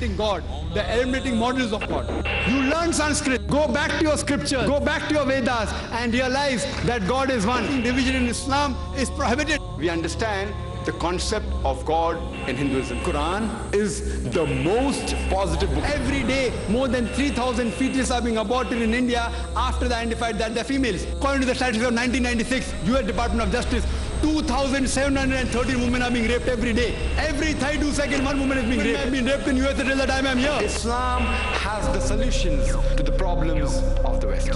eliminating God, they're eliminating models of God. You learn Sanskrit, go back to your scriptures, go back to your Vedas and realize that God is one. Division in Islam is prohibited. We understand the concept of God in Hinduism. Quran is the most positive book. Every day, more than 3,000 fetuses are being aborted in India after they identified that they're females. According to the statistics of 1996, US Department of Justice, 2,713 women are being raped every day. Every 32 seconds, one woman is being raped. I've been raped in US until the time I'm here. Islam has the solutions to the problems of the West.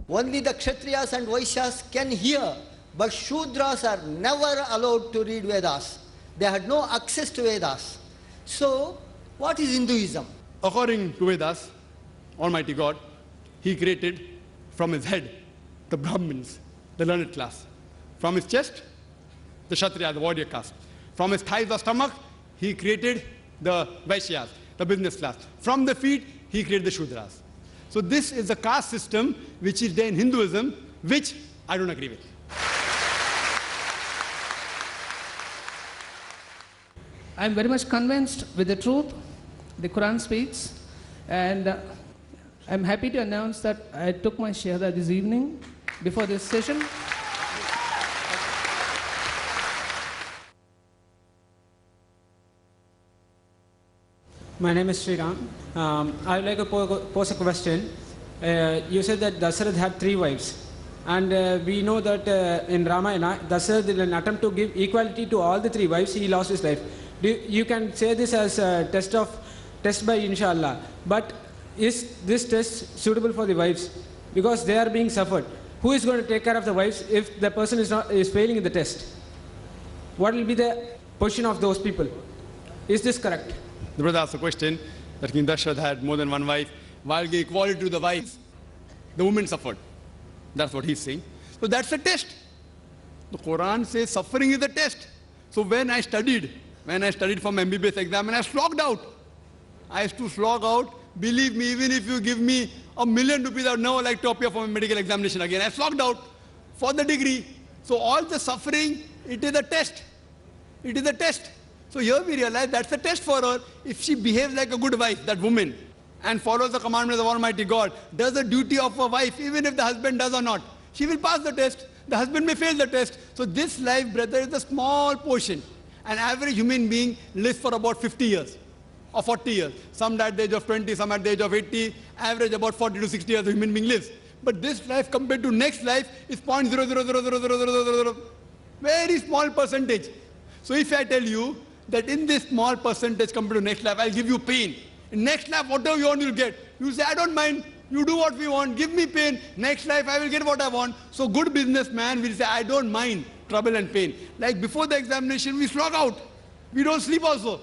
Only the Kshatriyas and Vaishyas can hear, but Shudras are never allowed to read Vedas. They had no access to Vedas. So, what is Hinduism? According to Vedas, Almighty God, He created from His head the Brahmins, the learned class. From His chest, the Kshatriya, the warrior caste. From His thighs or stomach, He created the Vaishyas, the business class. From the feet, He created the Shudras. So this is the caste system which is there in Hinduism, which I don't agree with. I am very much convinced with the truth the Quran speaks, and I am happy to announce that I took my shahada this evening before this session. My name is Sriram. I would like to pose a question. You said that Dasarath had 3 wives. And we know that in Ramayana, Dasarath, in an attempt to give equality to all the 3 wives, he lost his life. You can say this as a test by Inshallah. But is this test suitable for the wives? Because they are being suffered. Who is going to take care of the wives if the person is failing in the test? What will be the position of those people? Is this correct? The brother asked a question that King Dasharatha had more than one wife. While giving equality to the wives, the women suffered. That's what he's saying. So that's a test. The Quran says suffering is a test. So when I studied for my MBBS exam and I slogged out, I used to slog out. Believe me, even if you give me $1 million, I would never like to appear for my medical examination again. I slogged out for the degree. So all the suffering, it is a test. It is a test. So here we realize that's a test for her. If she behaves like a good wife, that woman, and follows the commandments of Almighty God, does the duty of a wife, even if the husband does or not, she will pass the test. The husband may fail the test. So this life, brother, is a small portion. An average human being lives for about 50 years or 40 years. Some at the age of 20, some at the age of 80. Average about 40 to 60 years a human being lives. But this life compared to next life is 0.0000000. Very small percentage. So if I tell you that in this small percentage compared to next life, I'll give you pain. In next life, whatever you want, you'll get. You say, I don't mind. You do what we want. Give me pain. Next life, I will get what I want. So good businessman will say, I don't mind trouble and pain. Like before the examination, we slog out. We don't sleep also.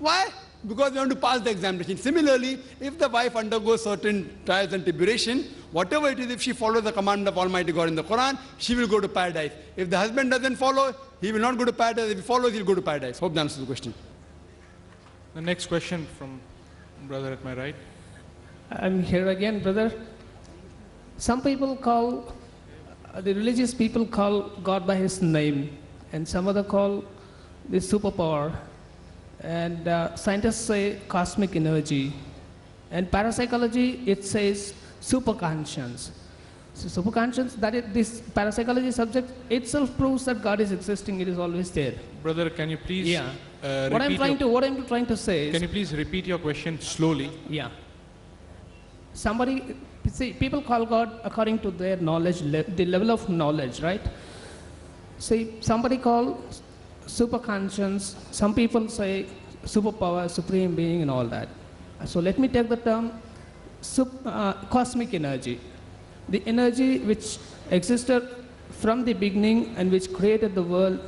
Why? Because we want to pass the examination. Similarly, if the wife undergoes certain trials and tribulation, whatever it is, if she follows the command of Almighty God in the Quran, she will go to paradise. If the husband doesn't follow, he will not go to paradise. If he follows, he'll go to paradise. Hope that answers the question. The next question from brother at my right. I'm here again, brother. Some people call, the religious people call God by His name, and some other call the superpower. And scientists say cosmic energy. And parapsychology, it says superconscious. So superconscious, this parapsychology subject itself proves that God is existing, it is always there. Brother, can you please Yeah. repeat What I'm trying to say is, Can you please repeat your question slowly? yeah. Somebody, see, people call God according to their knowledge, the level of knowledge, right? See, somebody call superconscious, some people say superpower, supreme being and all that. So let me take the term cosmic energy. The energy which existed from the beginning and which created the world,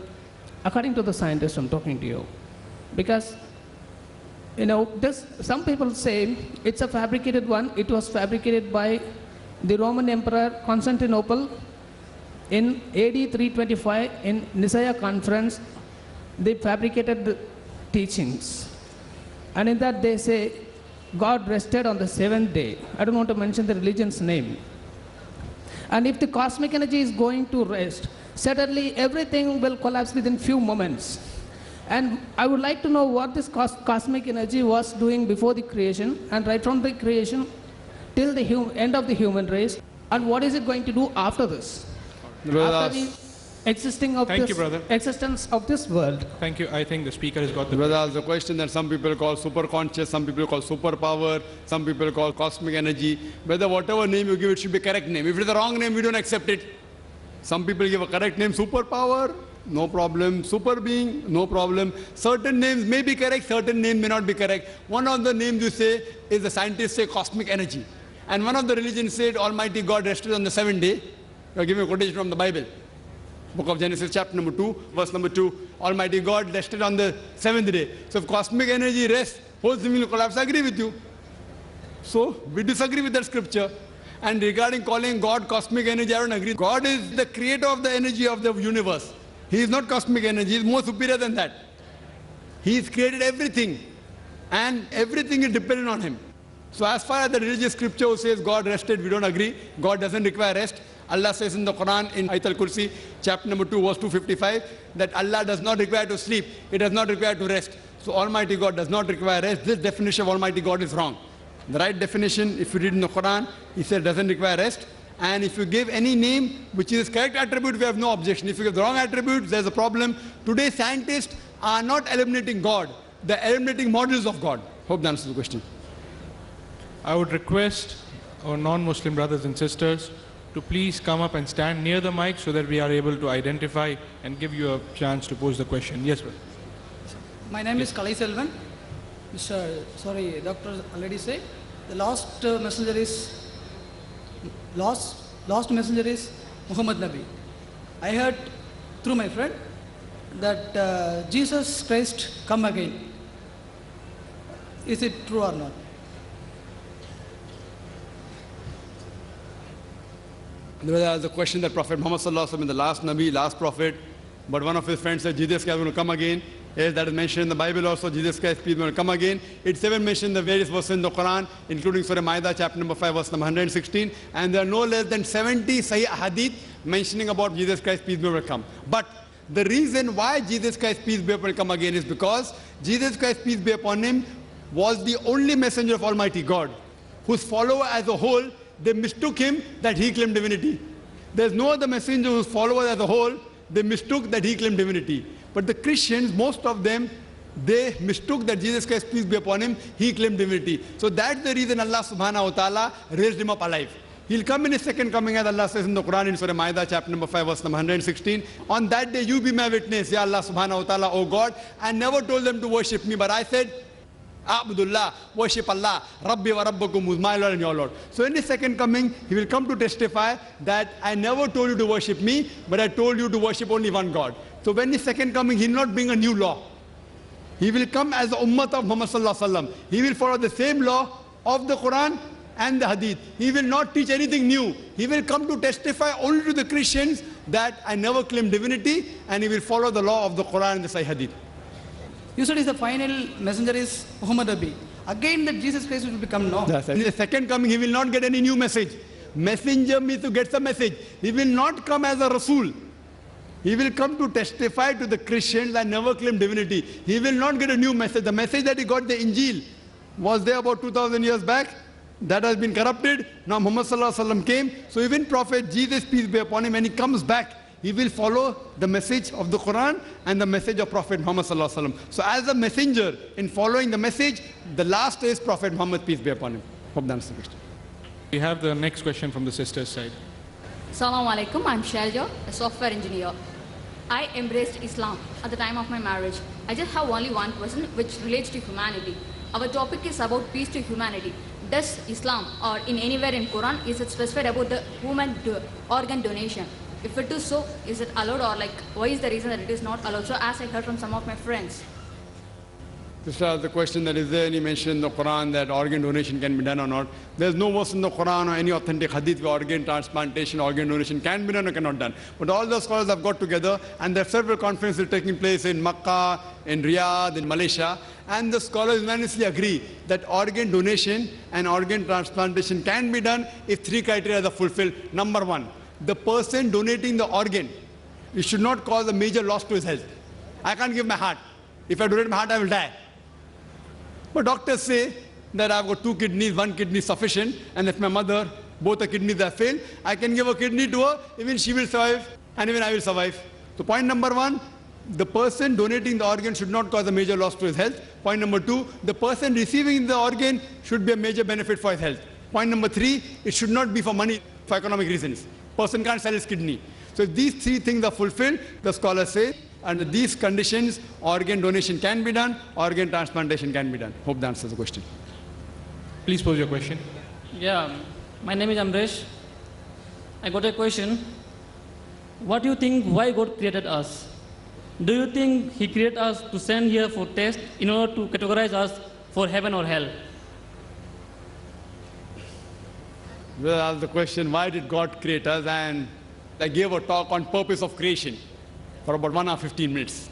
according to the scientists I'm talking to you. Because, some people say it's a fabricated one. It was fabricated by the Roman Emperor Constantinople in AD 325 in Nicaea conference. They fabricated the teachings. And in that they say, God rested on the seventh day. I don't want to mention the religion's name. And if the cosmic energy is going to rest, certainly everything will collapse within few moments. And I would like to know what this cosmic energy was doing before the creation, and right from the creation till the end of the human race, and what is it going to do after this? After the existence of this world. Thank you. I think the speaker has got the Brother asked the question that some people call super conscious, some people call superpower, some people call cosmic energy. Whether whatever name you give, it should be correct name. If it is the wrong name, we don't accept it. Some people give a correct name, superpower, no problem. Super being, no problem. Certain names may be correct, certain names may not be correct. One of the names you say is the scientists say cosmic energy. And one of the religions said Almighty God rested on the seventh day. You are giving a quotation from the Bible. Book of Genesis, chapter number 2, verse number 2. Almighty God rested on the seventh day. So if cosmic energy rests, whole thing will collapse. I agree with you. So we disagree with that scripture. And regarding calling God cosmic energy, I don't agree. God is the creator of the energy of the universe. He is not cosmic energy. He is more superior than that. He has created everything. And everything is dependent on Him. So as far as the religious scripture says God rested, we don't agree. God doesn't require rest. Allah says in the Quran, in Ayatul Kursi, chapter number 2, verse 255, that Allah does not require to sleep. It does not require to rest. So Almighty God does not require rest. This definition of Almighty God is wrong. The right definition, if you read in the Quran, He said doesn't require rest. And if you give any name which is correct attribute, we have no objection. If you give the wrong attribute, there's a problem. Today, scientists are not eliminating God. They're eliminating models of God. Hope that answers the question. I would request our non-Muslim brothers and sisters to please come up and stand near the mic so that we are able to identify and give you a chance to pose the question. Yes, brother. My name is Kalai Selvan. Doctor already said the last messenger is Muhammad Nabi. I heard through my friend that Jesus Christ come again. Is it true or not? There was a question that Prophet Muhammad Sallallahu Alaihi Wasallam is the last Nabi, last Prophet, but one of his friends said Jesus Christ is going to come again. Yes, that is mentioned in the Bible also, Jesus Christ is going to come again. It's even mentioned in the various verses in the Quran, including Surah Ma'idah, chapter number 5, verse number 116. And there are no less than 70 Sahih Hadith mentioning about Jesus Christ, peace be upon him, will come. But the reason why Jesus Christ, peace be upon him, will come again is because Jesus Christ, peace be upon him, was the only messenger of Almighty God, whose follower as a whole, they mistook him that he claimed divinity. There's no other messenger whose followers as a whole, they mistook that he claimed divinity. But the Christians, most of them, they mistook that Jesus Christ, peace be upon him, he claimed divinity. So that's the reason Allah subhanahu wa ta'ala raised him up alive. He'll come in his second coming, as Allah says in the Quran in Surah Ma'idah, chapter number 5, verse number 116. On that day you be my witness, Ya Allah subhanahu wa ta'ala, O God. I never told them to worship me, but I said, Abdullah, worship Allah, Rabbi wa Rabbakum, who's my Lord and your Lord. So in his second coming, he will come to testify that I never told you to worship me, but I told you to worship only one God. So when his second coming, he will not bring a new law. He will come as the ummah of Muhammad Sallallahu Alaihi Wasallam. He will follow the same law of the Quran and the Hadith. He will not teach anything new. He will come to testify only to the Christians that I never claim divinity, and he will follow the law of the Quran and the Sahih Hadith. You said the final messenger is Muhammad Nabi. Again that Jesus Christ will become known. In the second coming, he will not get any new message. Messenger means to get the message. He will not come as a Rasul. He will come to testify to the Christians that never claim divinity. He will not get a new message. The message that he got, the Injil, was there about 2000 years back. That has been corrupted. Now Muhammad sallallahu alaihi wasallam came. So even Prophet Jesus, peace be upon him, when he comes back, he will follow the message of the Quran and the message of Prophet Muhammad sallallahu alaihi wasallam. So as a messenger, in following the message, the last is Prophet Muhammad, peace be upon him. Hope that answers the question. We have the next question from the sister's side. Assalamu alaikum, I'm Shalja, a software engineer. I embraced Islam at the time of my marriage. I just have only one question which relates to humanity. Our topic is about peace to humanity. Does Islam or in anywhere in Quran is it specified about the human organ donation? If it is so, is it allowed or like why is the reason that it is not allowed? So as I heard from some of my friends. This is the question that is there, and he mentioned in the Quran that organ donation can be done or not. There's no verse in the Quran or any authentic hadith where organ transplantation, organ donation can be done or cannot done. But all the scholars have got together, and there are several conferences taking place in Makkah, in Riyadh, in Malaysia, and the scholars unanimously agree that organ donation and organ transplantation can be done if three criteria are fulfilled. Number one, the person donating the organ, it should not cause a major loss to his health. I can't give my heart. If I donate my heart, I will die. But doctors say that I've got two kidneys, one kidney is sufficient, and if my mother, both the kidneys have failed, I can give a kidney to her, even she will survive, and even I will survive. So point number one, the person donating the organ should not cause a major loss to his health. Point number two, the person receiving the organ should be a major benefit for his health. Point number three, it should not be for money, for economic reasons. Person can't sell his kidney. So if these three things are fulfilled, the scholars say, under these conditions, organ donation can be done, organ transplantation can be done. Hope that answers the question. Please pose your question. Yeah, my name is Amresh. I got a question. What do you think why God created us? Do you think He created us to send here for test in order to categorize us for heaven or hell? Well, the question, why did God create us? And I gave a talk on purpose of creation for about 1 hour 15 minutes.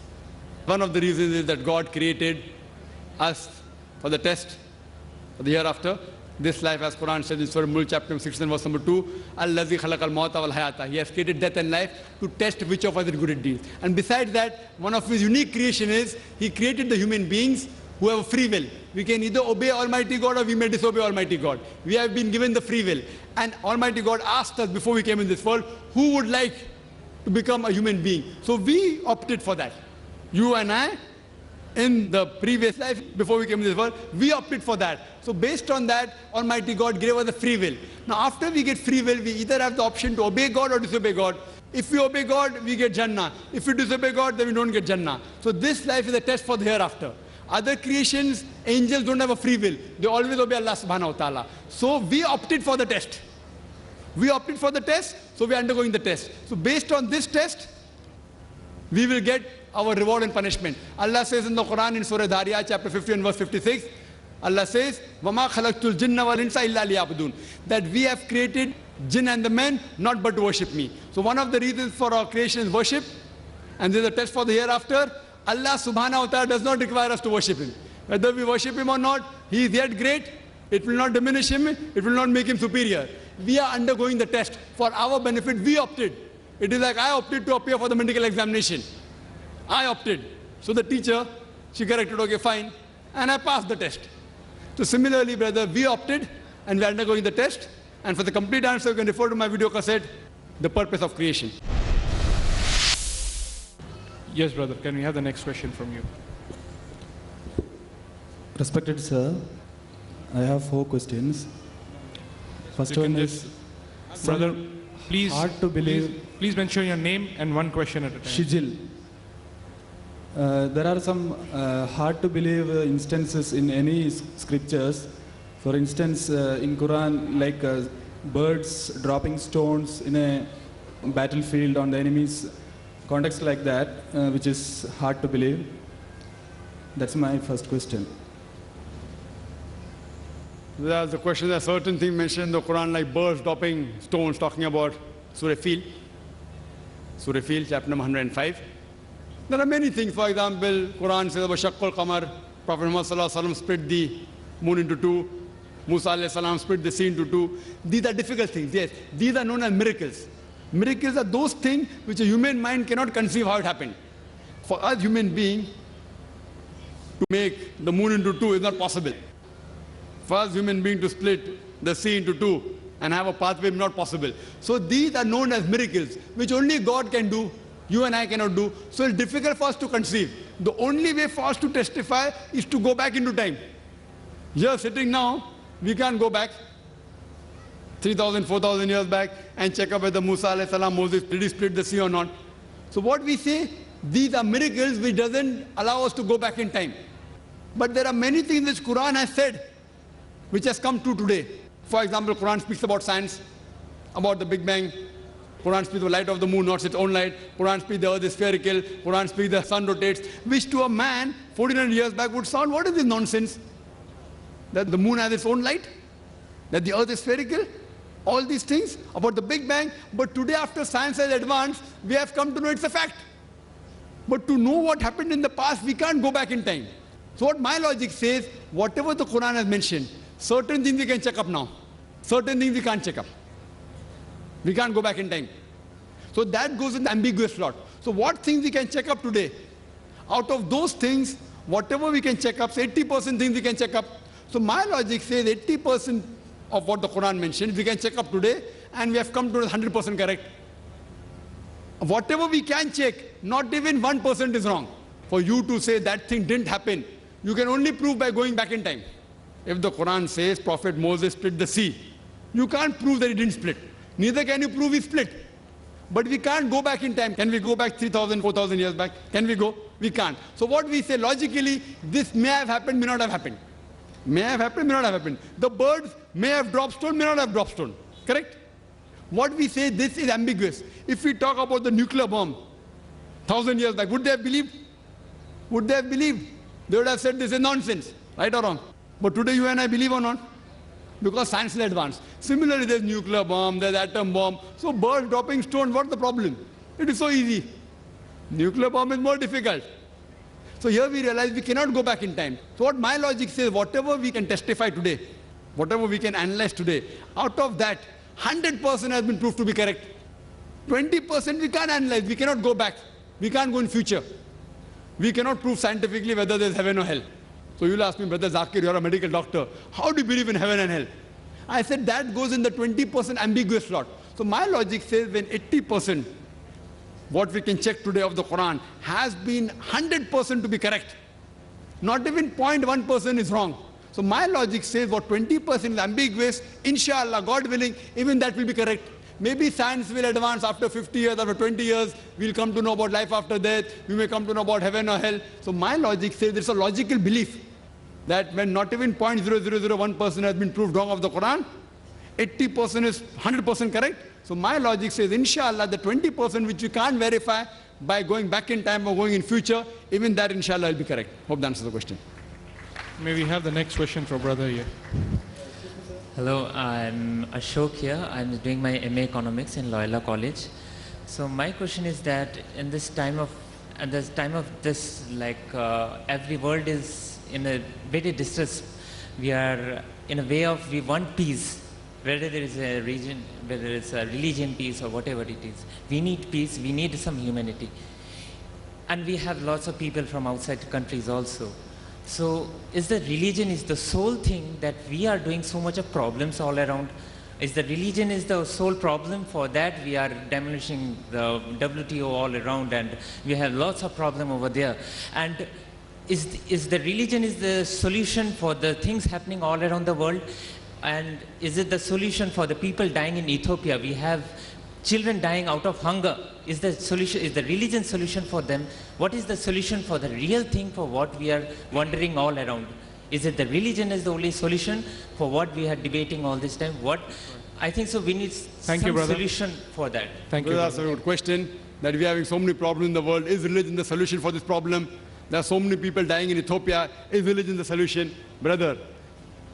One of the reasons is that God created us for the test for the hereafter. This life, as Quran says in Surah Mulk, chapter 16, verse number 2, Allazi khalaqal mawta wal hayata. He has created death and life to test which of us is good at deeds. And besides that, one of his unique creation is he created the human beings who have a free will. We can either obey Almighty God or we may disobey Almighty God. We have been given the free will. And Almighty God asked us before we came in this world, who would like to become a human being? So we opted for that. You and I, in the previous life, before we came in this world, we opted for that. So based on that, Almighty God gave us the free will. Now after we get free will, we either have the option to obey God or disobey God. If we obey God, we get Jannah. If we disobey God, then we don't get Jannah. So this life is a test for the hereafter. Other creations, angels don't have a free will. They always obey Allah subhanahu wa ta'ala. So we opted for the test. We opted for the test, so we are undergoing the test. So based on this test, we will get our reward and punishment. Allah says in the Quran in Surah Dhariyat, chapter 50 and verse 56, Allah says, وَمَا خَلَقْتُ الْجِنَّ وَالْإِنسَ إِلَّا لِيَعْبُدُونَ. That we have created jinn and the men not but to worship me. So one of the reasons for our creation is worship, and there is a test for the hereafter. Allah subhanahu wa ta'ala does not require us to worship Him. Whether we worship Him or not, He is yet great. It will not diminish Him. It will not make Him superior. We are undergoing the test. For our benefit, we opted. It is like I opted to appear for the medical examination. I opted. So the teacher, she corrected, okay, fine. And I passed the test. So similarly, brother, we opted and we are undergoing the test. And for the complete answer, you can refer to my video cassette, The Purpose of Creation. Yes, brother. Can we have the next question from you? Respected sir, I have 4 questions. First You one can is, Brother, please, hard to believe. please mention your name and one question at a time. Shijil. There are some hard to believe instances in any scriptures. For instance, in Quran, like birds dropping stones in a battlefield on the enemy's context like that, which is hard to believe. That's my first question. There's a question, there's certain thing mentioned in the Quran like birds dropping stones, talking about Surah Fil. Surah Fil, chapter number 105. There are many things. For example, Quran says about Shaqqul Qamar. Prophet Muhammad sallallahu alaihi wasallam split the moon into 2. Musa alayhi salam split the sea into 2. These are difficult things, yes. These are known as miracles. Miracles are those things which a human mind cannot conceive how it happened. For us human beings, to make the moon into 2 is not possible. For us human being to split the sea into two and have a pathway not possible. So these are known as miracles, which only God can do, you and I cannot do. So it's difficult for us to conceive. The only way for us to testify is to go back into time. Here sitting now, we can't go back 3,000, 4,000 years back and check up whether Musa alayhi salam, Moses, did he split the sea or not. So what we say, these are miracles which doesn't allow us to go back in time. But there are many things which Quran has said, which has come true today. For example, Quran speaks about science, about the Big Bang. Quran speaks the light of the moon, not its own light. Quran speaks the earth is spherical. Quran speaks the sun rotates, which to a man 1400 years back would sound, what is this nonsense? That the moon has its own light? That the earth is spherical? All these things about the Big Bang. But today, after science has advanced, we have come to know it's a fact. But to know what happened in the past, we can't go back in time. So what my logic says, whatever the Quran has mentioned, certain things we can check up now. Certain things we can't check up. We can't go back in time. So that goes in the ambiguous slot. So what things we can check up today? Out of those things, whatever we can check up, so 80% things we can check up. So my logic says 80% of what the Quran mentions, we can check up today, and we have come to 100% correct. Whatever we can check, not even 1% is wrong. For you to say that thing didn't happen, you can only prove by going back in time. If the Quran says Prophet Moses split the sea, you can't prove that he didn't split. Neither can you prove he split. But we can't go back in time. Can we go back 3,000, 4,000 years back? Can we go? We can't. So what we say logically, this may have happened, may not have happened. May have happened, may not have happened. The birds may have dropped stone, may not have dropped stone. Correct? What we say, this is ambiguous. If we talk about the nuclear bomb, 1,000 years back, would they have believed? Would they have believed? They would have said this is nonsense, right or wrong? But today you and I believe or not? Because science is advanced. Similarly, there's nuclear bomb, there's atom bomb. So birds dropping stone, what's the problem? It is so easy. Nuclear bomb is more difficult. So here we realize we cannot go back in time. So what my logic says, whatever we can testify today, whatever we can analyze today, out of that, 100% has been proved to be correct. 20% we can't analyze, we cannot go back. We can't go in future. We cannot prove scientifically whether there's heaven or hell. So you'll ask me, Brother Zakir, you're a medical doctor. How do you believe in heaven and hell? I said that goes in the 20% ambiguous slot. So my logic says when 80%, what we can check today of the Quran, has been 100% to be correct. Not even 0.1% is wrong. So my logic says what 20% is ambiguous, inshallah, God willing, even that will be correct. Maybe science will advance after 50 years, after 20 years, we'll come to know about life after death, we may come to know about heaven or hell. So my logic says there's a logical belief that when not even 0.0001% has been proved wrong of the Quran, 80% is 100% correct. So my logic says, inshallah, the 20% which you can't verify by going back in time or going in future, even that inshallah will be correct. Hope that answers the question. May we have the next question for brother here. Hello, I'm Ashok here. I'm doing my MA Economics in Loyola College. So my question is that in this time of, every world is in a very distress. We are in a way of, we want peace. Whether there is a region, whether it's a religion peace or whatever it is. We need peace, we need some humanity. And we have lots of people from outside countries also. So is the religion is the sole thing that we are doing so much of problems all around? Is the religion is the sole problem? For that we are demolishing the WTO all around and we have lots of problem over there. And is the religion is the solution for the things happening all around the world? And is it the solution for the people dying in Ethiopia? We have children dying out of hunger. Is the solution, is the religion solution for them? What is the solution for the real thing for what we are wondering all around? Is it the religion is the only solution for what we are debating all this time? What I think so we need some solution for that. Thank you. That's a good question. That we are having so many problems in the world. Is religion the solution for this problem? There are so many people dying in Ethiopia. Is religion the solution? Brother,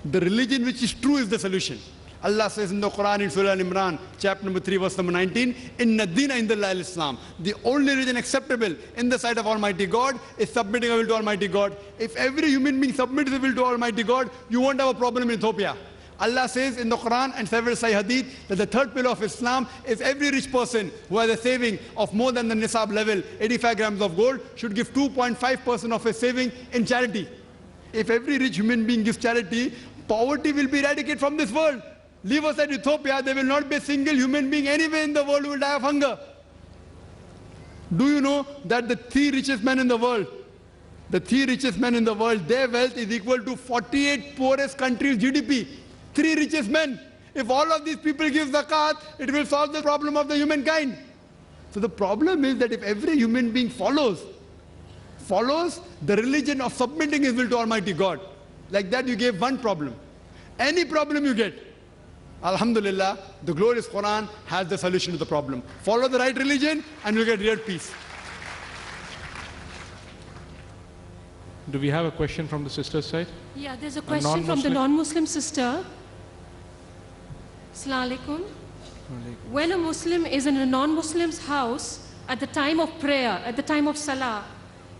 the religion which is true is the solution. Allah says in the Quran in Surah Al-Imran, chapter number 3, verse number 19, Inna Dina Indallah al-Islam. The only religion acceptable in the sight of Almighty God is submitting a will to Almighty God. If every human being submits the will to Almighty God, you won't have a problem in Ethiopia. Allah says in the Quran and several Sahih Hadith that the third pillar of Islam is every rich person who has a saving of more than the nisab level, 85 grams of gold, should give 2.5% of his saving in charity. If every rich human being gives charity, poverty will be eradicated from this world. leave aside Ethiopia, there will not be a single human being anywhere in the world who will die of hunger. Do you know that the 3 richest men in the world, their wealth is equal to 48 poorest countries' GDP? 3 richest men. If all of these people give zakat, it will solve the problem of the humankind. So the problem is that if every human being follows the religion of submitting his will to Almighty God, like that you gave one problem. Any problem you get, Alhamdulillah, the glorious Quran has the solution to the problem. Follow the right religion and you'll get real peace. Do we have a question from the sister's side? Yeah, there's a question from the non-Muslim sister. Assalamu alaikum. When a Muslim is in a non-Muslim's house at the time of prayer, at the time of salah,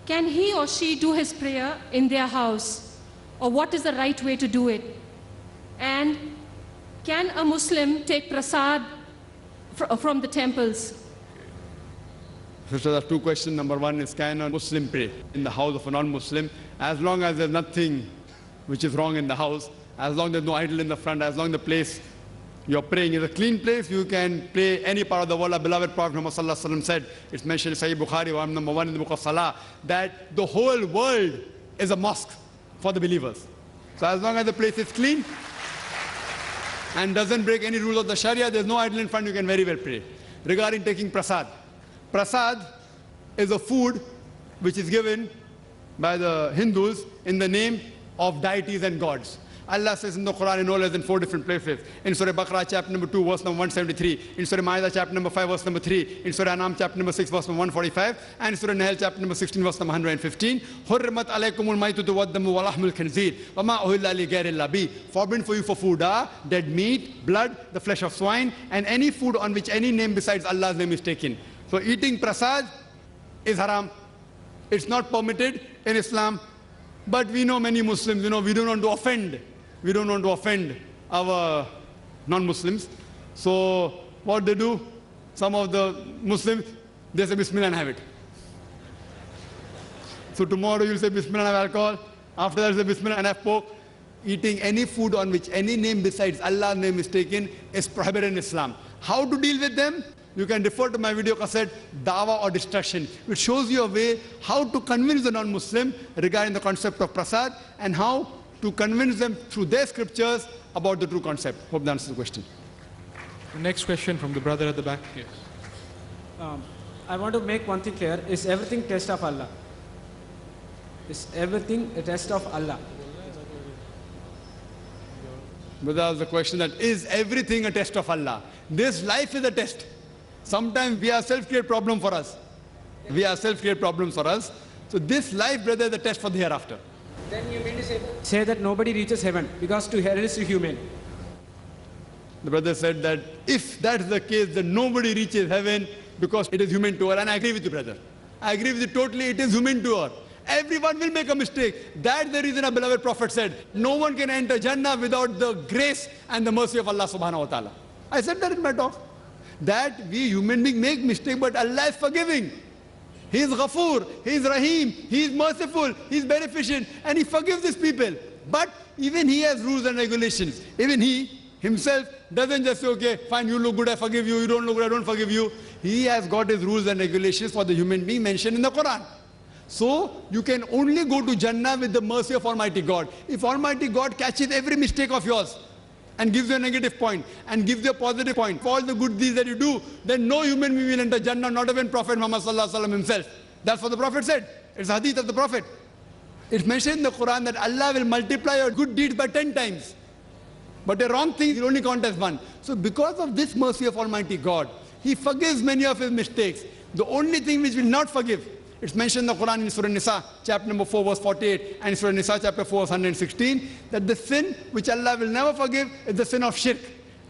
can he or she do his prayer in their house? Or what is the right way to do it? And can a Muslim take prasad from the temples? Sister, there are 2 questions. Number 1 is, can a Muslim pray in the house of a non-Muslim? As long as there's nothing which is wrong in the house, as long as there's no idol in the front, as long as the place you're praying is a clean place, you can pray any part of the world. Our beloved Prophet Muhammad Sallallahu Alaihi Wasallam said, it's mentioned in Sahih Bukhari, number 1 in the book of Salah, that the whole world is a mosque for the believers. So as long as the place is clean and doesn't break any rules of the Sharia, there's no idol in front, you can very well pray. Regarding taking prasad, prasad is a food which is given by the Hindus in the name of deities and gods. Allah says in the Quran in no less than 4 different places. In Surah Baqarah chapter number 2 verse number 173. In Surah Ma'idah chapter number 5 verse number 3. In Surah Anam chapter number 6 verse number 145. And in Surah Nahl chapter number 16 verse number 115. Hurrimat alaykumul maytatu waddamu wa lahmul khinzir wa ma uhilla li ghayrillah bi. Forbidden for you for food are dead meat, blood, the flesh of swine, and any food on which any name besides Allah's name is taken. So eating prasad is haram. It's not permitted in Islam. But we know many Muslims, we don't want to offend. We don't want to offend our non-Muslims. So what they do, some of the Muslims, they say Bismillah and have it. So tomorrow you'll say Bismillah and have alcohol. After that you say Bismillah and have pork. Eating any food on which any name besides Allah's name is taken is prohibited in Islam. How to deal with them? You can refer to my video cassette, Dawah or Distraction, which shows you a way how to convince the non-Muslim regarding the concept of prasad and how to convince them through their scriptures about the true concept. Hope that answers the question. The next question from the brother at the back. Yes. I want to make one thing clear. Is everything test of Allah? Is everything a test of Allah? But that was the question, that is everything a test of Allah? This life is a test. Sometimes we ourselves create problems for us. So this life, brother, is a test for the hereafter. Then you mean to say that nobody reaches heaven because to hell is human. The brother said that if that's the case, then nobody reaches heaven because it is human to her. And I agree with you, brother. I agree with you totally. It is human to her. Everyone will make a mistake. That's the reason our beloved Prophet said, no one can enter Jannah without the grace and the mercy of Allah subhanahu wa ta'ala. I said that in my talk. That we human beings make mistake, but Allah is forgiving. He is Ghafoor, He is Rahim, He is merciful, He is beneficent, and He forgives His people. But even He has rules and regulations. Even He Himself doesn't just say, okay, fine, you look good, I forgive you, you don't look good, I don't forgive you. He has got His rules and regulations for the human being mentioned in the Quran. So, you can only go to Jannah with the mercy of Almighty God. If Almighty God catches every mistake of yours and gives you a negative point and gives you a positive point for all the good deeds that you do, then no human being will enter Jannah, not even Prophet Muhammad Sallallahu Alaihi Wasallam himself. That's what the Prophet said. It's hadith of the Prophet. It's mentioned in the Quran that Allah will multiply your good deeds by 10 times. But the wrong things will only count as 1. So because of this mercy of Almighty God, He forgives many of His mistakes. The only thing which will not forgive, it's mentioned in the Quran in Surah Nisa, chapter number 4, verse 48, and Surah Nisa, chapter 4, verse 116, that the sin which Allah will never forgive is the sin of shirk,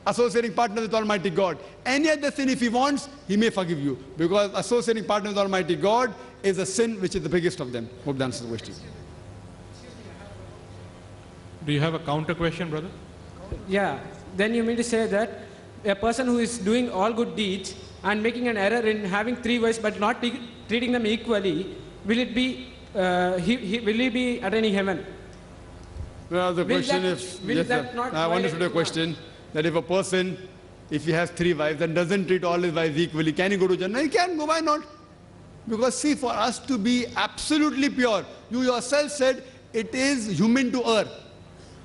associating partners with Almighty God. Any other sin, if He wants, He may forgive you, because associating partners with Almighty God is a sin which is the biggest of them. Hope that answers the question. Do you have a counter question, brother? Yeah. Then you mean to say that a person who is doing all good deeds and making an error in having 3 wives but not treating them equally, will it be, will he be attaining heaven? Well, the question is, will yes, that not I understood your question. that if a person, if he has 3 wives and doesn't treat all his wives equally, can he go to Jannah? He can go, why not? Because see, for us to be absolutely pure, you yourself said it is human to err.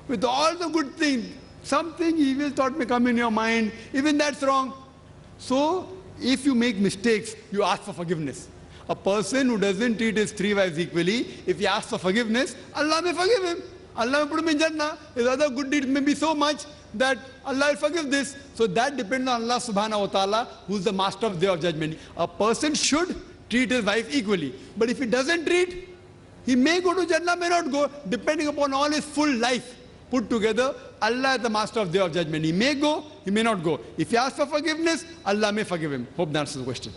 With all the good things, something evil thought may come in your mind, even that's wrong. So, if you make mistakes, you ask for forgiveness. A person who doesn't treat his 3 wives equally, if he asks for forgiveness, Allah may forgive him. Allah will put him in Jannah. His other good deeds may be so much that Allah will forgive this. So that depends on Allah subhanahu wa ta'ala, who is the master of the day of judgment. A person should treat his wife equally. But if he doesn't treat, he may go to Jannah, may not go, depending upon all his full life put together. Allah is the master of the day of judgment. He may go, he may not go. If he asks for forgiveness, Allah may forgive him. Hope that answers the question.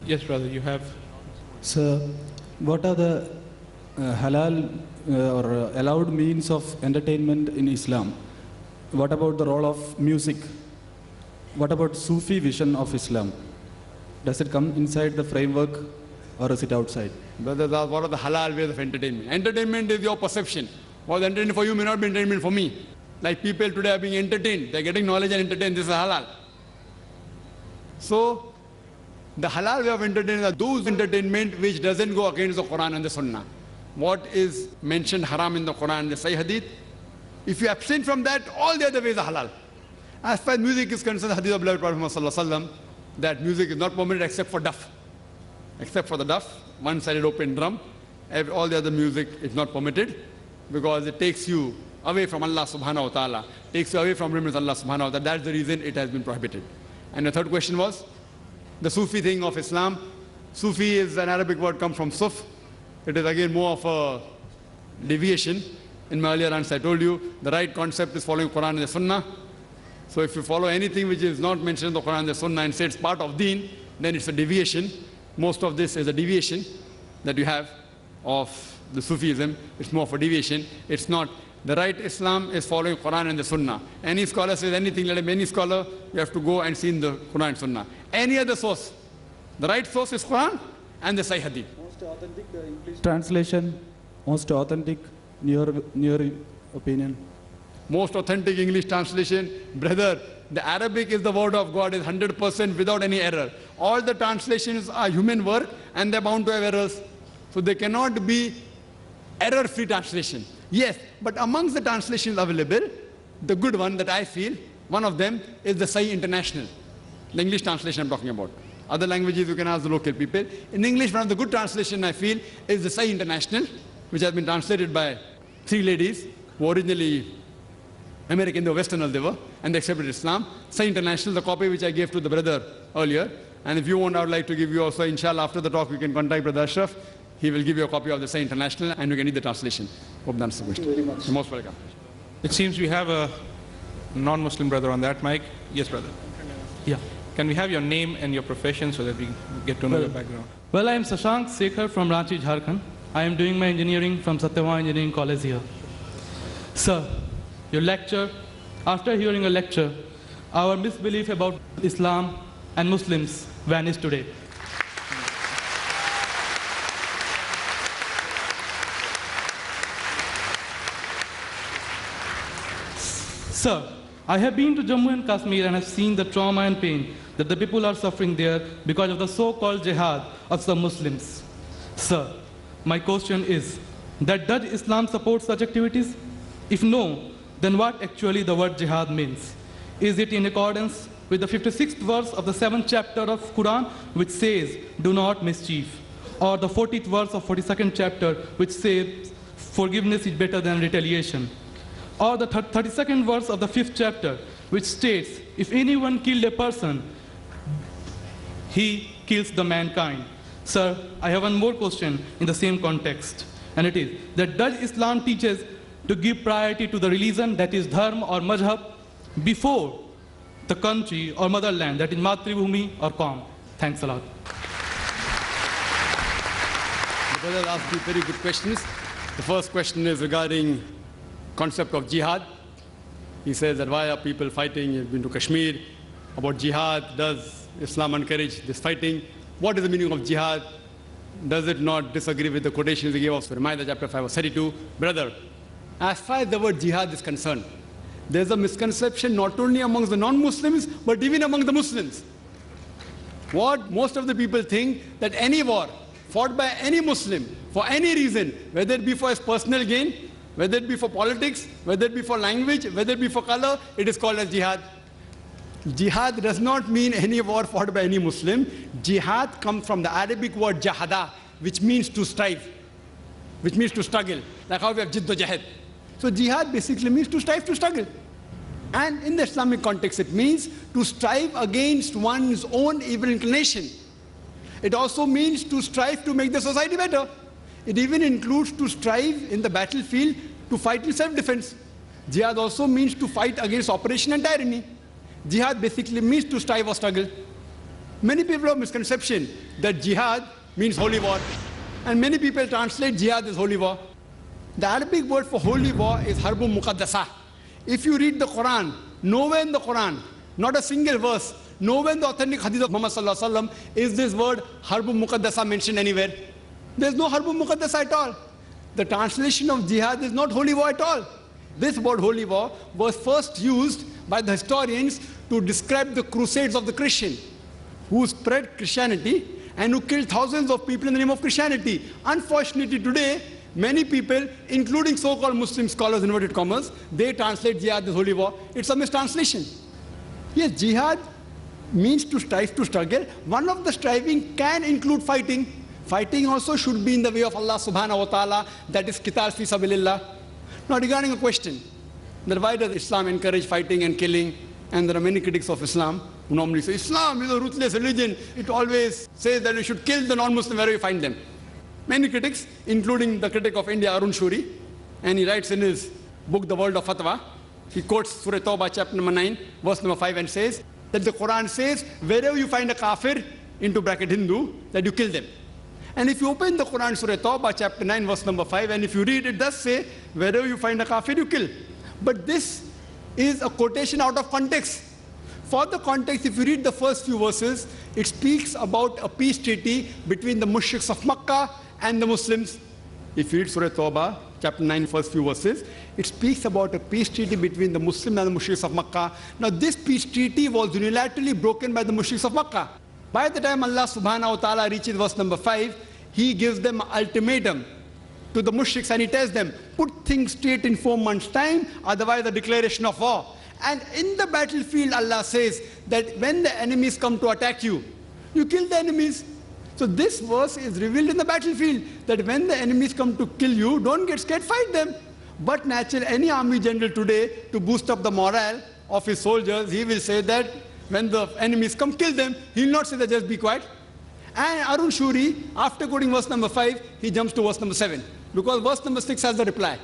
Yes, brother, you have. Sir, what are the halal or allowed means of entertainment in Islam? What about the role of music? What about Sufi vision of Islam? Does it come inside the framework or is it outside? Brothers, what are the halal ways of entertainment? Entertainment is your perception. What's entertainment for you may not be entertainment for me. Like people today are being entertained. They're getting knowledge and entertained. This is halal. So, the halal way of entertainment are those entertainment which doesn't go against the Quran and the Sunnah. What is mentioned haram in the Quran and the Sahih Hadith, if you abstain from that, all the other ways are halal. As far as music is concerned, the Hadith of Beloved Prophet Muhammad that music is not permitted except for duff. Except for the duff, one-sided open drum, all the other music is not permitted because it takes you away from Allah subhanahu wa ta'ala, takes you away from remembrance of Allah subhanahu wa ta'ala. That's the reason it has been prohibited. And the third question was, the Sufi thing of Islam. Sufi is an Arabic word, comes from Suf. It is again more of a deviation. In my earlier answer I told you, the right concept is following Quran and the Sunnah. So if you follow anything which is not mentioned in the Quran and the Sunnah and say it's part of deen, then it's a deviation. Most of this is a deviation that you have of the Sufism. It's more of a deviation. It's not. The right Islam is following Quran and the Sunnah. Any scholar says anything, let him, any scholar, you have to go and see in the Quran and Sunnah. Any other source. The right source is Quran and the Sahih Hadith. Most authentic English translation, most authentic, in your opinion? Most authentic English translation, brother, the Arabic is the word of God, is 100% without any error. All the translations are human work and they're bound to have errors. So they cannot be error-free translation. Yes, but amongst the translations available, the good one that I feel, one of them is the Sahih International. The English translation I'm talking about. Other languages you can ask the local people. In English, one of the good translation I feel is the Sahih International, which has been translated by 3 ladies who originally American, they were Westerners they were, and they accepted Islam. Sahih International, the copy which I gave to the brother earlier. And if you want, I would like to give you also, inshallah, after the talk, you can contact Brother Ashraf. He will give you a copy of the Sahih International and you can read the translation. Hope that's the question. Thank you very much. You're most welcome. It seems we have a non-Muslim brother on that mic. Yes, brother. Yeah. Can we have your name and your profession so that we get to know your background? Well, I am Sashank Sekhar from Ranchi, Jharkhand. I am doing my engineering from Satyavama Engineering College here. Sir, your lecture, after hearing a lecture, our misbelief about Islam and Muslims vanished today. Sir, I have been to Jammu and Kashmir and have seen the trauma and pain that the people are suffering there because of the so-called jihad of some Muslims. Sir, my question is that does Islam support such activities? If no, then what actually the word jihad means? Is it in accordance with the 56th verse of the 7th chapter of Quran, which says, do not mischief? Or the 40th verse of 42nd chapter, which says, forgiveness is better than retaliation? Or the 32nd verse of the 5th chapter, which states, if anyone killed a person, he kills the mankind. Sir, I have one more question in the same context, and it is that does Islam teaches to give priority to the religion, that is dharma or mazhab, before the country or motherland, that is Matribhumi or Qaum? Thanks a lot. The brother asked two very good questions. The first question is regarding concept of jihad. He says that why are people fighting? He's been to Kashmir. About jihad, does Islam encourage this fighting? What is the meaning of jihad? Does it not disagree with the quotations he gave of Surah Ma'idah chapter 5 verse 32? Brother, as far as the word jihad is concerned. There's a misconception not only amongst the non-Muslims, but even among the Muslims. What most of the people think, that any war fought by any Muslim for any reason, whether it be for his personal gain, whether it be for politics, whether it be for language, whether it be for color, it is called as jihad. Jihad does not mean any war fought by any Muslim. Jihad comes from the Arabic word jahada, which means to strive, which means to struggle, like how we have jidd jahad. So jihad basically means to strive, to struggle. And in the Islamic context, it means to strive against one's own evil inclination. It also means to strive to make the society better. It even includes to strive in the battlefield to fight in self-defense. Jihad also means to fight against oppression and tyranny. Jihad basically means to strive or struggle. Many people have misconception that jihad means holy war. And many people translate jihad as holy war. The Arabic word for holy war is harbun muqaddasa. If you read the Quran, nowhere in the Quran, not a single verse, nowhere in the authentic hadith of Muhammad sallallahu alaihi wasallam is this word harbun muqaddasa mentioned anywhere. There's no harbun muqaddasa at all. The translation of jihad is not holy war at all. This word holy war was first used by the historians to describe the crusades of the Christian, who spread Christianity and who killed thousands of people in the name of Christianity. Unfortunately today, many people, including so-called Muslim scholars, inverted commas, they translate jihad as holy war. It's a mistranslation. Yes, jihad means to strive, to struggle. One of the striving can include fighting. Fighting also should be in the way of Allah subhanahu wa ta'ala, that is qital fi sabilillah. Now regarding a question, that why does Islam encourage fighting and killing? And there are many critics of Islam who normally say, Islam is a ruthless religion. It always says that you should kill the non-Muslim wherever you find them. Many critics, including the critic of India, Arun Shuri, and he writes in his book, The World of Fatwa, he quotes Surah Tawbah, chapter number 9, verse number 5, and says that the Quran says, wherever you find a kafir, into bracket Hindu, that you kill them. And if you open the Quran, Surah Tawbah, chapter 9, verse number 5, and if you read, it does say, wherever you find a kafir, you kill. But this is a quotation out of context. For the context, if you read the first few verses, it speaks about a peace treaty between the mushriks of Makkah and the Muslims. If you read Surah Tawbah, chapter 9, first few verses, it speaks about a peace treaty between the Muslims and the mushriks of Makkah. Now this peace treaty was unilaterally broken by the mushriks of Makkah. By the time Allah subhanahu wa ta'ala reaches verse number 5, He gives them an ultimatum to the mushriks and He tells them, put things straight in 4 months' time, otherwise a declaration of war. And in the battlefield, Allah says that when the enemies come to attack you, you kill the enemies. So this verse is revealed in the battlefield, that when the enemies come to kill you, don't get scared, fight them. But naturally, any army general today, to boost up the morale of his soldiers, he will say that when the enemies come, kill them. He will not say that just be quiet. And Arun Shuri, after quoting verse number 5, he jumps to verse number 7, because verse number 6 has the reply.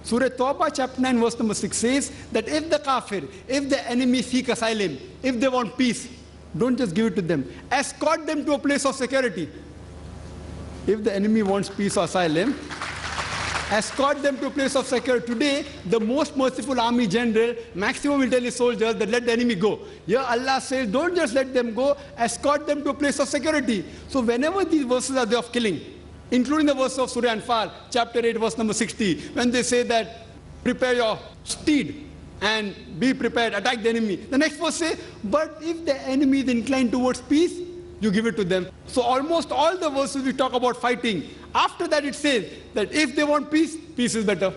Surah Tawbah chapter 9 verse number 6 says that if the kafir, if the enemy seek asylum, if they want peace, don't just give it to them. Escort them to a place of security. If the enemy wants peace or asylum, escort them to a place of security. Today, the most merciful army general, maximum will tell his soldiers that let the enemy go. Here Allah says, don't just let them go, escort them to a place of security. So whenever these verses are there of killing, including the verse of Surah Anfal, chapter 8, verse number 60, when they say that, prepare your steed and be prepared, attack the enemy. The next verse says, but if the enemy is inclined towards peace, you give it to them. So almost all the verses we talk about fighting, after that it says that if they want peace, peace is better.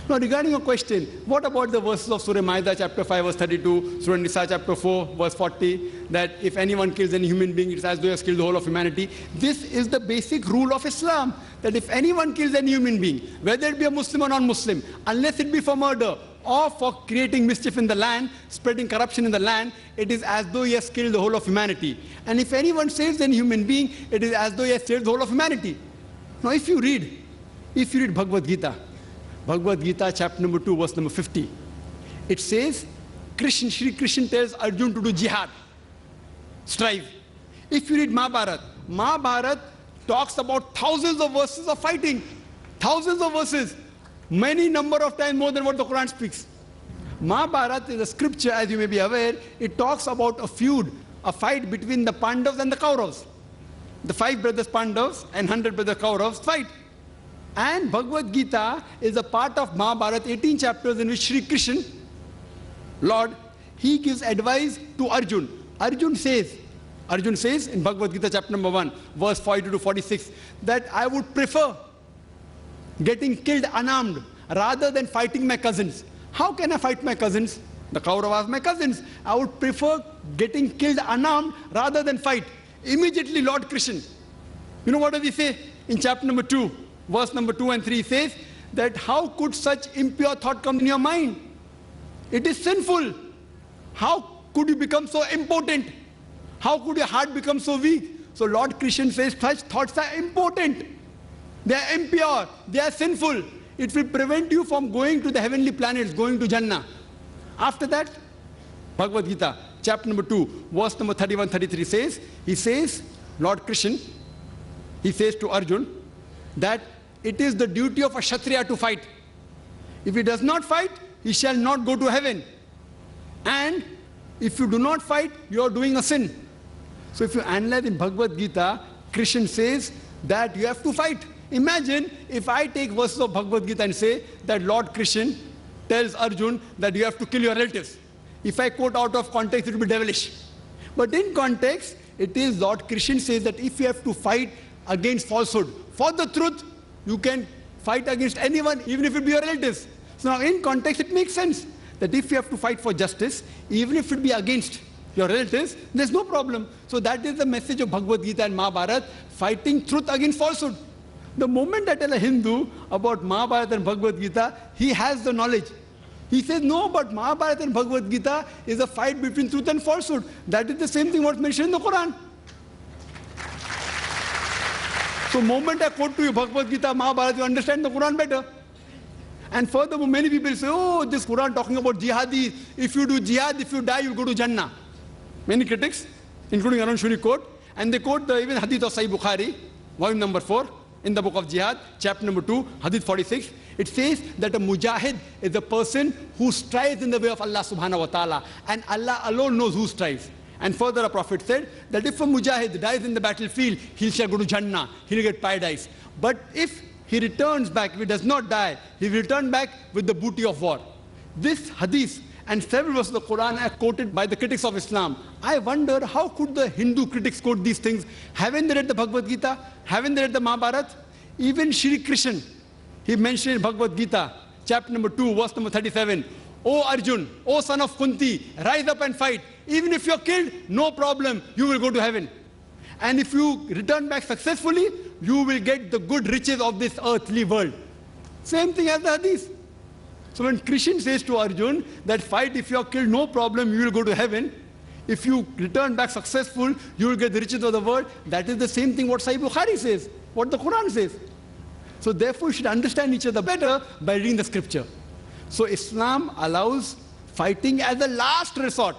Now regarding your question, what about the verses of Surah Ma'idah chapter 5 verse 32, Surah Nisa chapter 4 verse 40, that if anyone kills any human being, it's as though he has killed the whole of humanity. This is the basic rule of Islam, that if anyone kills any human being, whether it be a Muslim or non-Muslim, unless it be for murder or for creating mischief in the land, spreading corruption in the land, it is as though he has killed the whole of humanity. And if anyone saves any human being, it is as though he has saved the whole of humanity. Now if you read Bhagavad Gita, Bhagavad Gita chapter number 2 verse number 50, it says, Shri Krishna tells Arjuna to do jihad, strive. If you read Mahabharata talks about thousands of verses of fighting, thousands of verses, many number of times more than what the Quran speaks. Mahabharata is a scripture, as you may be aware. It talks about a feud, a fight between the Pandavas and the Kauravas. The 5 brothers Pandavas and 100 brothers Kauravas fight. And Bhagavad Gita is a part of Mahabharata, 18 chapters in which Sri Krishna, Lord, he gives advice to Arjun. Arjun says in Bhagavad Gita chapter number 1, verse 42 to 46, that I would prefer getting killed unarmed rather than fighting my cousins. How can I fight my cousins? The Kauravas, my cousins. I would prefer getting killed unarmed rather than fight. Immediately Lord Krishna, you know what does he say? In chapter number 2, verse number 2 and 3, he says that how could such impure thought come in your mind? It is sinful. How could you become so impotent? How could your heart become so weak? So Lord Krishna says such thoughts are impotent. They are impure. They are sinful. It will prevent you from going to the heavenly planets, going to Jannah. After that, Bhagavad Gita, chapter number 2, verse number 31-33 says, he says, Lord Krishna, he says to Arjun, that it is the duty of a Kshatriya to fight. If he does not fight, he shall not go to heaven. And if you do not fight, you are doing a sin. So if you analyze in Bhagavad Gita, Krishna says that you have to fight. Imagine if I take verses of Bhagavad Gita and say that Lord Krishna tells Arjun that you have to kill your relatives. If I quote out of context, it will be devilish. But in context, it is Lord Krishna says that if you have to fight against falsehood, for the truth, you can fight against anyone, even if it be your relatives. So now in context, it makes sense that if you have to fight for justice, even if it be against your relatives, there's no problem. So that is the message of Bhagavad Gita and Mahabharata, fighting truth against falsehood. The moment I tell a Hindu about Mahabharata and Bhagavad Gita, he has the knowledge. He says, no, but Mahabharata and Bhagavad Gita is a fight between truth and falsehood. That is the same thing what's mentioned in the Quran. So moment I quote to you Bhagavad Gita, Mahabharata, you understand the Quran better. And furthermore, many people say, oh, this Quran talking about jihadis. If you do jihad, if you die, you'll go to Jannah. Many critics, including Arun Shuri, quote. And they quote the even hadith of Sahih Bukhari, volume number 4, in the book of Jihad, chapter number 2, hadith 46. It says that a mujahid is a person who strives in the way of Allah subhanahu wa ta'ala. And Allah alone knows who strives. And further, a prophet said that if a mujahid dies in the battlefield, he shall go to Jannah. He'll get paradise. But if he returns back, if he does not die, he will return back with the booty of war. This hadith and several verses of the Quran are quoted by the critics of Islam. I wonder how could the Hindu critics quote these things? Haven't they read the Bhagavad Gita? Haven't they read the Mahabharata? Even Shri Krishna, he mentioned in Bhagavad Gita, chapter number 2, verse number 37, O Arjun, O son of Kunti, rise up and fight. Even if you're killed, no problem, you will go to heaven. And if you return back successfully, you will get the good riches of this earthly world. Same thing as the hadith. So when Krishna says to Arjun that fight, if you are killed, no problem, you will go to heaven. If you return back successful, you will get the riches of the world. That is the same thing what Sahih Bukhari says, what the Quran says. So therefore, you should understand each other better by reading the scripture. So Islam allows fighting as a last resort,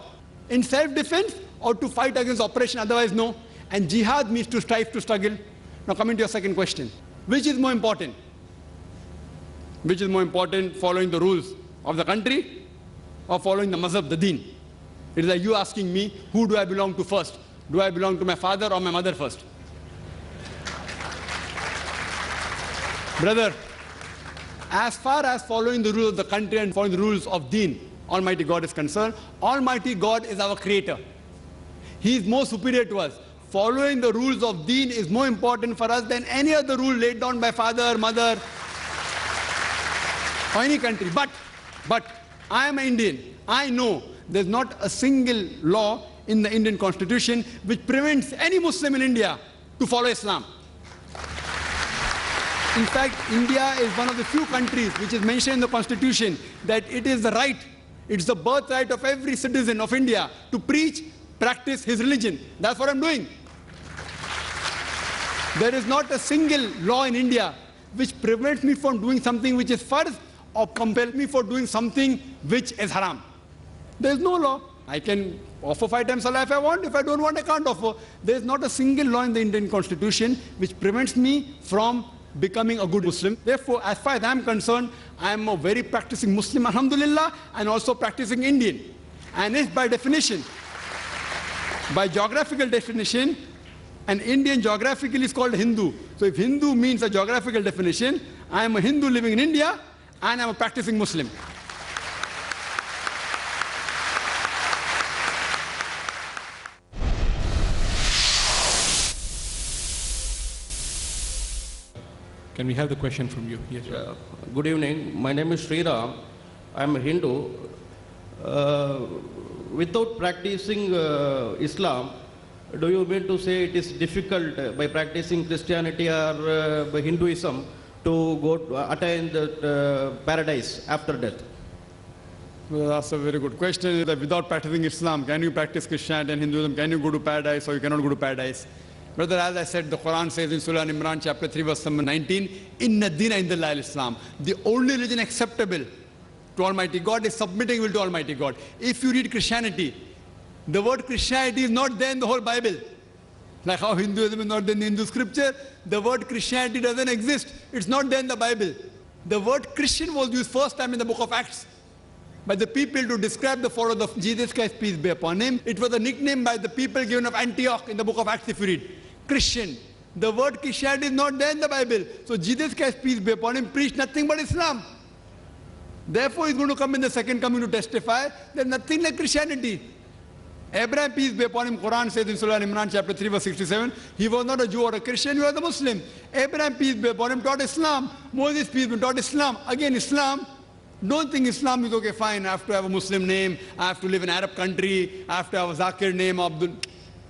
in self-defense or to fight against oppression, otherwise no. And jihad means to strive to struggle. Now coming to your second question, which is more important? Which is more important, following the rules of the country or following the mazhab, the deen? It is like you asking me, who do I belong to first? Do I belong to my father or my mother first? Brother, as far as following the rules of the country and following the rules of deen, Almighty God is concerned, Almighty God is our creator. He is more superior to us. Following the rules of deen is more important for us than any other rule laid down by father, mother, or any country. But I am an Indian. I know there's not a single law in the Indian constitution which prevents any Muslim in India to follow Islam. In fact, India is one of the few countries which is mentioned in the constitution that it is the right, it's the birthright of every citizen of India to preach, practice his religion. That's what I'm doing. There is not a single law in India which prevents me from doing something which is farz or compels me for doing something which is haram. There is no law. I can offer 5 times salah if I want. If I don't want, I can't offer. There is not a single law in the Indian constitution which prevents me from becoming a good Muslim. Therefore, as far as I am concerned, I am a very practicing Muslim, alhamdulillah, and also practicing Indian. And if by definition, by geographical definition, An Indian geographically is called Hindu. So if Hindu means a geographical definition, I am a Hindu living in India and I am a practicing Muslim. Can we have the question from you? Yes. Good evening. My name is Sriram. I am a Hindu. Without practicing Islam, do you mean to say it is difficult by practicing Christianity or by Hinduism to go to attain the paradise after death? Well, that's a very good question. That without practicing Islam, can you practice Christianity and Hinduism? Can you go to paradise or you cannot go to paradise? Brother, as I said, the Quran says in Surah Al-Imran, chapter 3, verse number 19, Inna Dina Indallah Islam. The only religion acceptable to Almighty God is submitting will to Almighty God. If you read Christianity, the word Christianity is not there in the whole Bible. Like how Hinduism is not there in the Hindu scripture, the word Christianity doesn't exist. It's not there in the Bible. The word Christian was used first time in the book of Acts by the people to describe the followers of Jesus Christ, peace be upon him. It was a nickname by the people given of Antioch in the book of Acts if you read. Christian. The word Christianity is not there in the Bible. So Jesus Christ, peace be upon him, preached nothing but Islam. Therefore, he's going to come in the second coming to testify there's nothing like Christianity. Abraham, peace be upon him, Quran says in Surah Al-Imran, chapter 3, verse 67, he was not a Jew or a Christian, he was a Muslim. Abraham, peace be upon him, taught Islam. Moses, peace be upon him, taught Islam. Again, Islam. Don't think Islam is okay, fine, I have to have a Muslim name, I have to live in an Arab country, I have to have a Zakir name, Abdul.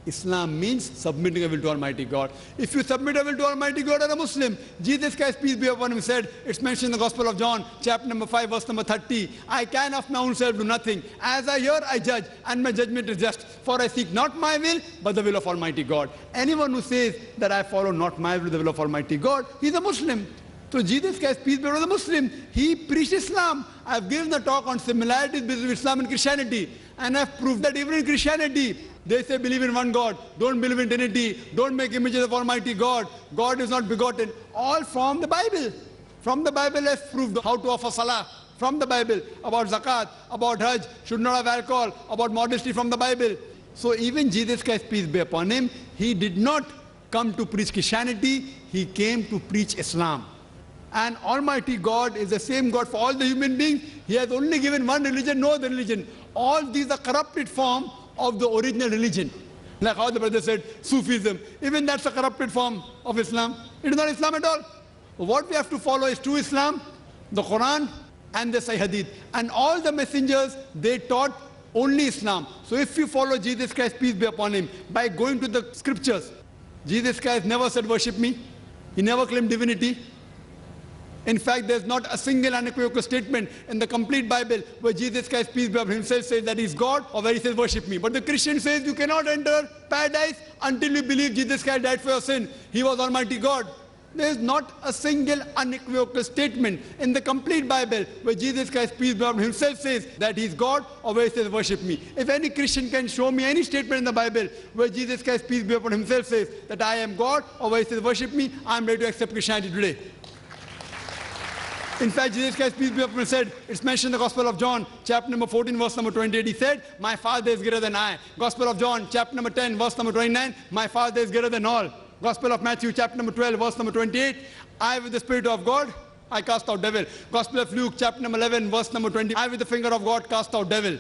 Islam means submitting a will to Almighty God. If you submit a will to Almighty God, you are a Muslim. Jesus Christ, peace be upon him, said, it's mentioned in the Gospel of John, chapter number 5, verse number 30, I can of my own self do nothing. As I hear, I judge, and my judgment is just. For I seek not my will, but the will of Almighty God. Anyone who says that I follow not my will, the will of Almighty God, he is a Muslim. So Jesus Christ, peace be upon him, was a Muslim. He preached Islam. I have given the talk on similarities between Islam and Christianity. And I have proved that even in Christianity, they say believe in one God, don't believe in Trinity, don't make images of Almighty God, God is not begotten. All from the Bible. From the Bible has proved how to offer salah. From the Bible, about zakat, about hajj, should not have alcohol, about modesty from the Bible. So even Jesus Christ, peace be upon him, he did not come to preach Christianity, he came to preach Islam. And Almighty God is the same God for all the human beings. He has only given one religion, no other religion. All these are corrupted form of the original religion. Like how the brother said, Sufism. Even that's a corrupted form of Islam. It is not Islam at all. What we have to follow is true Islam, the Quran and the Sahih Hadith. And all the messengers, they taught only Islam. So if you follow Jesus Christ, peace be upon him, by going to the scriptures, Jesus Christ never said worship me. He never claimed divinity. In fact, there's not a single unequivocal statement in the complete Bible where Jesus Christ, peace be upon him, himself says that he's God or where he says worship me. But the Christian says you cannot enter paradise until you believe Jesus Christ died for your sin. He was Almighty God. There is not a single unequivocal statement in the complete Bible where Jesus Christ, peace be upon him, himself says that he's God or where he says worship me. If any Christian can show me any statement in the Bible where Jesus Christ, peace be upon him, himself says that I am God or where he says worship me, I'm ready to accept Christianity today. In fact, Jesus Christ, peace be upon him, said, it's mentioned in the Gospel of John, chapter number 14, verse number 28, he said, my Father is greater than I. Gospel of John, chapter number 10, verse number 29, my Father is greater than all. Gospel of Matthew, chapter number 12, verse number 28, I with the Spirit of God, I cast out devil. Gospel of Luke, chapter number 11, verse number 20, I with the finger of God cast out devil.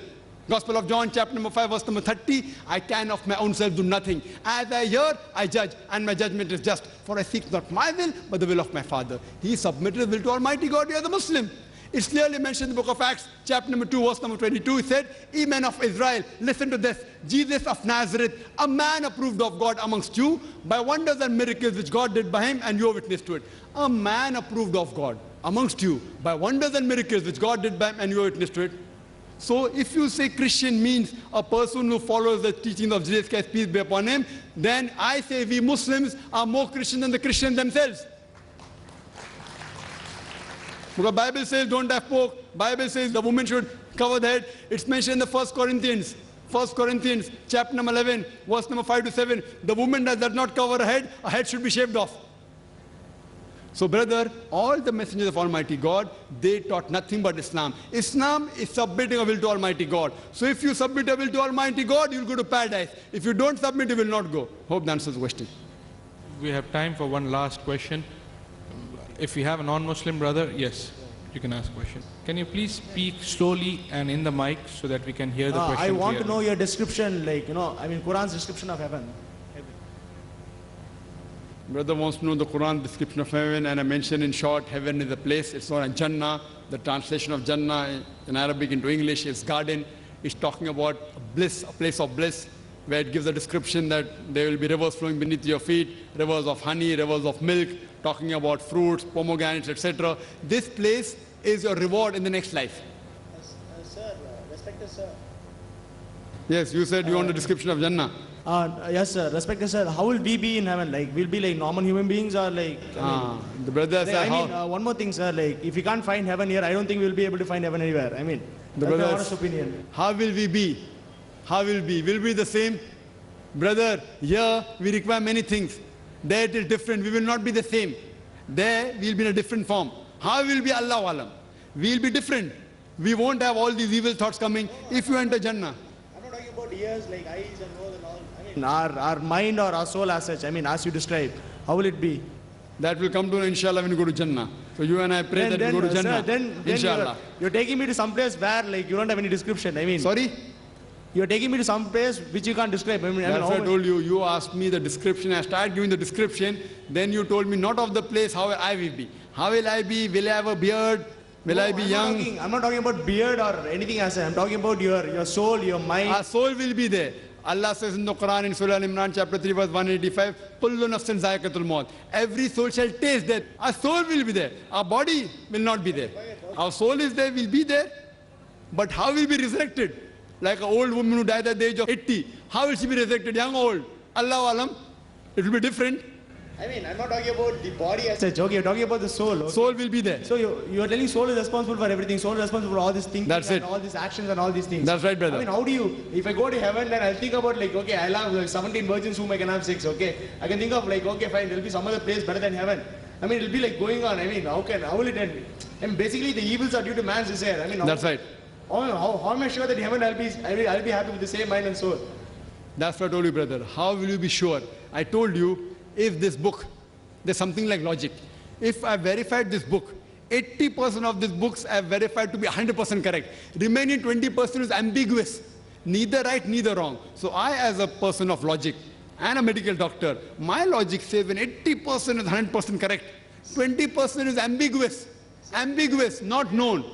Gospel of John, chapter number 5, verse number 30, I can of my own self do nothing. As I hear, I judge, and my judgment is just. For I seek not my will, but the will of my Father. He submitted his will to Almighty God. He is a Muslim. It's clearly mentioned in the book of Acts, chapter number 2, verse number 22. It said, ye men of Israel, listen to this. Jesus of Nazareth, a man approved of God amongst you by wonders and miracles which God did by him, and you are witness to it. A man approved of God amongst you by wonders and miracles which God did by him, and you are witness to it. So if you say Christian means a person who follows the teachings of Jesus Christ, peace be upon him, then I say we Muslims are more Christian than the Christians themselves. Because Bible says don't have pork. Bible says the woman should cover the head. It's mentioned in the 1 Corinthians. 1 Corinthians chapter number 11, verse number 5 to 7. The woman that does not cover her head should be shaved off. So brother, all the messengers of Almighty God, they taught nothing but Islam. Islam is submitting a will to Almighty God. So if you submit a will to Almighty God, you'll go to paradise. If you don't submit, you will not go. Hope that answers the question. we have time for one last question. If we have a non-Muslim brother, yes, you can ask a question. Can you please speak slowly and in the mic so that we can hear the question I want to clearly? know your description, like, Quran's description of heaven. Brother wants to know the Quran description of heaven, and I mentioned in short, heaven is a place. It's not a Jannah. The translation of Jannah in Arabic into English is garden. It's talking about bliss, a place of bliss, where it gives a description that there will be rivers flowing beneath your feet, rivers of honey, rivers of milk, talking about fruits, pomegranates, etc. This place is your reward in the next life. Sir, respected sir. Yes, you said you want a description of Jannah. Yes, sir. Respected sir. How will we be in heaven? Like, we'll be like normal human beings, or like? The brother said how? One more thing, sir. Like, if we can't find heaven here, I don't think we'll be able to find heaven anywhere. The that's my brother, honest opinion. how will we be? How will we? Will we be the same? Brother, here we require many things. There it is different. We will not be the same. There we will be in a different form. How will be Allah Alam? We will be different. We won't have all these evil thoughts coming if you enter Jannah. I'm not talking about ears, like eyes and nose and all. Our mind or our soul as such, as you described, how will it be? That will come to inshallah when you go to Jannah. So you and I pray that we go to Jannah. Sir, then inshallah. You're taking me to some place where like you don't have any description. Sorry? You're taking me to some place which you can't describe. That's what I told you. You asked me the description. I started giving the description. Then you told me not of the place, how I will be. How will I be? Will I have a beard? Will I be young? I'm not talking about beard or anything as I'm talking about your soul, your mind. Our soul will be there. Allah says in the Quran in Surah Al-Imran chapter 3 verse 185, Kullu nafsin zaiqatul maut. Every soul shall taste death. Our soul will be there. Our body will not be there. Our soul is there, will be there. But how will we be resurrected? Like an old woman who died at the age of 80. How will she be resurrected? Young or old? Allah Alam. It will be different. I'm not talking about the body as such. Okay, you're talking about the soul. Okay. Soul will be there. So you're telling soul is responsible for everything. Soul is responsible for all these things. That's it. All these actions and all these things. That's right, brother. How do you, if I go to heaven, then I'll think about like, okay, I'll have like 17 virgins whom I can have 6, okay? I can think of like, okay, fine, there'll be some other place better than heaven. It'll be like going on. How will it end? Basically the evils are due to man's desire. That's right. How am I sure that in heaven I'll be happy with the same mind and soul? That's what I told you, brother. How will you be sure? I told you, if this book, there's something like logic. If I verified this book, 80% of these books I have verified to be 100% correct. Remaining 20% is ambiguous. Neither right, neither wrong. So I, as a person of logic and a medical doctor, my logic says when 80% is 100% correct, 20% is ambiguous. Ambiguous, not known.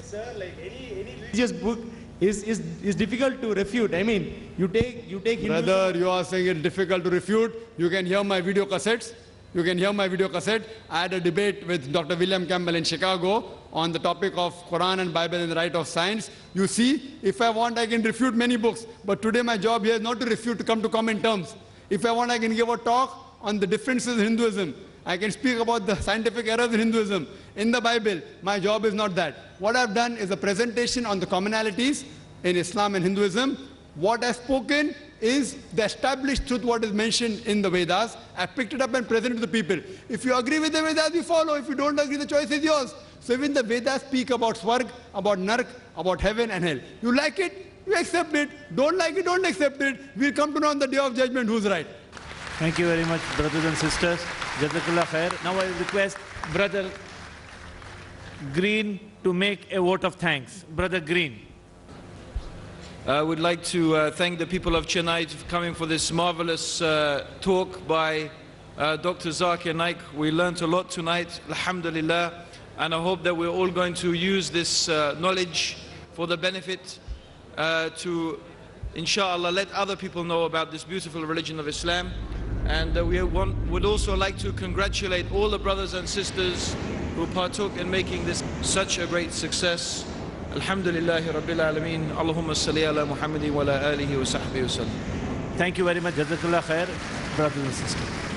Sir, like any religious book is difficult to refute. You take Hinduism. Brother, you are saying it's difficult to refute. You can hear my video cassettes. I had a debate with Dr. William Campbell in Chicago on the topic of Quran and Bible and the right of science. You see, if I want, I can refute many books. But today my job here is not to refute, to come to common terms. If I want, I can give a talk on the differences in Hinduism. I can speak about the scientific errors in Hinduism, in the Bible. My job is not that. What I've done is a presentation on the commonalities in Islam and Hinduism. What I've spoken is the established truth, what is mentioned in the Vedas. I picked it up and presented to the people. If you agree with the Vedas, you follow. If you don't agree, the choice is yours. So even the Vedas speak about Swarg, about Nark, about heaven and hell. You like it, you accept it. Don't like it, don't accept it. We'll come to know on the day of judgment who's right. Thank you very much, brothers and sisters. Jazakallah khair. Now I request Brother Green to make a vote of thanks. Brother Green. I would like to thank the people of Chennai for coming for this marvelous talk by Dr. Zakir Naik. We learned a lot tonight, alhamdulillah, and I hope that we're all going to use this knowledge for the benefit to, inshallah, let other people know about this beautiful religion of Islam. And we would also like to congratulate all the brothers and sisters who partook in making this such a great success. Alhamdulillahi Rabbil Alameen. Allahumma salli ala Muhammadin wa ala alihi wa sahbihi wa sallam. Thank you very much. Jazakallah khair, brothers and sisters.